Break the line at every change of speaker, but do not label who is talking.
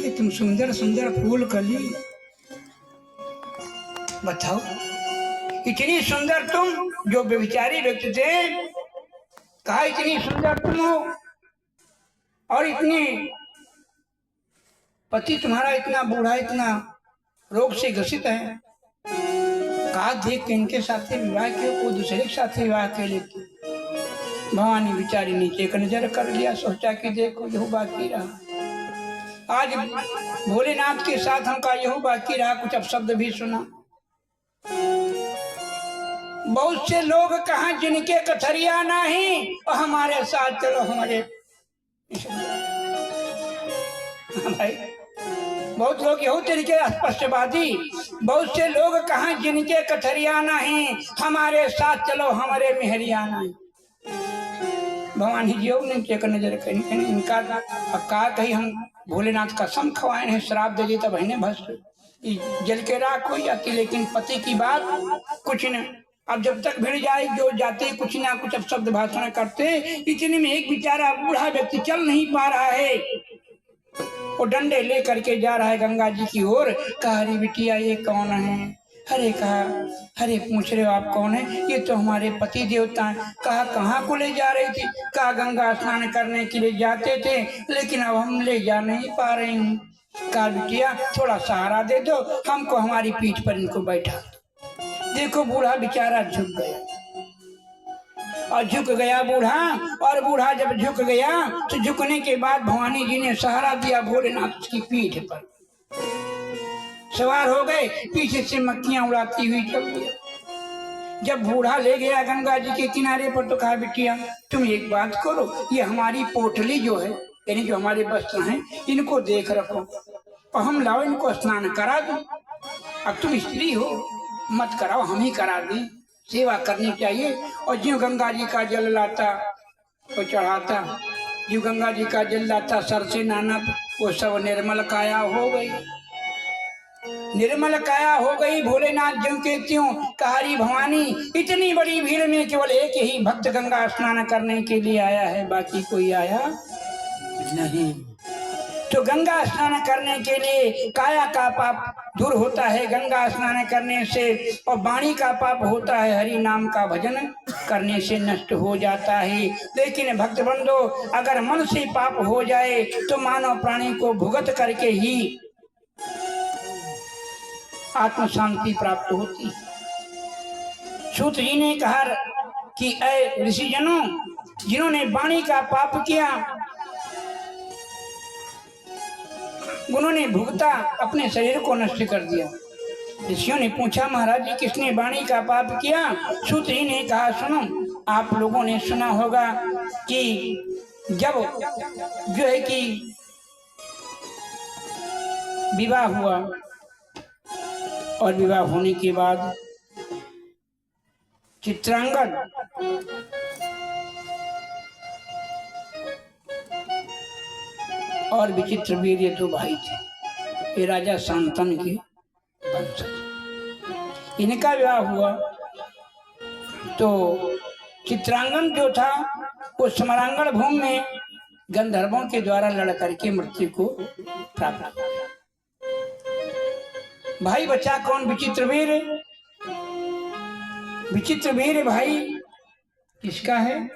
कि तुम सुंदर सुंदर फूल कली, बताओ इतनी सुंदर तुम, जो व्यभिचारी व्यक्ति थे कहा इतनी सुंदर तुम हो, और इतने पति तुम्हारा इतना बूढ़ा, इतना रोग से ग्रसित है, कहा देख के इनके साथ विवाह किया, कोई दूसरे के साथ विवाह के लेते। भवानी बिचारी नीचे एक नजर कर लिया, सोचा कि देखो यह बाकी रहा, आज भोलेनाथ के साथ हमका यह बाकी रहा, कुछ अपशब्द भी सुना। बहुत से लोग कहा जिनके कथरिया नहीं, और हमारे साथ चलो हमारे भाई, बहुत लोग यहू तरीके स्पष्टवादी, बहुत से लोग कहा जिनके कथरिया नहीं, हमारे साथ चलो हमारे मेहरिया नहीं। भवानी जी ने एक नजर कर इनका, अब कहा कहीं हम भोलेनाथ का कसम खवाए हैं, श्राप दे देता बहने भस्म जल के राख हो जाती, लेकिन पति की बात कुछ न। अब जब तक भिड़ जाए जो जाते कुछ ना कुछ अब शब्द भाषण करते, इतने में एक बेचारा बूढ़ा व्यक्ति चल नहीं पा रहा है, वो डंडे ले करके जा रहा है गंगा जी की ओर। कहा अरे बिटिया ये कौन है? अरे कहा अरे पूछ रहे हो आप कौन है? ये तो हमारे पति देवता हैं। कहा कहाँ को ले जा रही थी? कहा गंगा स्नान करने के लिए जाते थे, लेकिन अब हम ले जा नहीं पा रहे हैं। कहा बिटिया थोड़ा सहारा दे दो हमको, हमारी पीठ पर इनको बैठा। देखो बूढ़ा बेचारा झुक गया, और झुक गया बूढ़ा, और बूढ़ा जब झुक गया तो झुकने के बाद भवानी जी ने सहारा दिया भोलेनाथ की पीठ पर, सवार हो गए, पीछे से मक्खियां उड़ाती हुई चल दिया। जब बूढ़ा ले गया गंगा जी के किनारे पर तो कहा बिटिया तुम एक बात करो, ये हमारी पोटली जो है, यानी जो हमारे वस्त्र हैं, इनको देख रखो और हम लाओ इनको स्नान करा दो। अब तुम स्त्री हो, मत कराओ, हम ही करा दें, सेवा करनी चाहिए। और जो गंगा जी का जल लाता वो चढ़ाता, जो गंगा जी का जल लाता सर से नाना, वो सब निर्मल काया हो गई, निर्मल काया हो गई। भोलेनाथ ज्यों के त्यों। कहारी भवानी इतनी बड़ी भीड़ में केवल एक ही भक्त गंगा स्नान करने के लिए आया है, बाकी कोई आया नहीं। तो गंगा स्नान करने के लिए काया का पाप दूर होता है गंगा स्नान करने से, और वाणी का पाप होता है हरि नाम का भजन करने से नष्ट हो जाता है। लेकिन भक्त बंधो अगर मन से पाप हो जाए तो मानव प्राणी को भुगत करके ही आत्म शांति प्राप्त होती है। सूत जी ने कहा कि ऐ ऋषि जनों, जिन्होंने वाणी का पाप किया उन्होंने भुगता, अपने शरीर को नष्ट कर दिया। ऋषियों ने पूछा महाराज जी किसने वाणी का पाप किया? सूत जी ने कहा सुनो, आप लोगों ने सुना होगा कि जब जो है कि विवाह हुआ, और विवाह होने के बाद चित्रांगद और विचित्र वीर ये दो भाई थे, ये राजा शांतनु के वंशज। इनका विवाह हुआ तो चित्रांगन जो था वो समरांगण भूमि में गंधर्वों के द्वारा लड़ करके मृत्यु को प्राप्त हुआ। भाई बचा कौन? विचित्र वीर। विचित्र वीर भाई किसका है?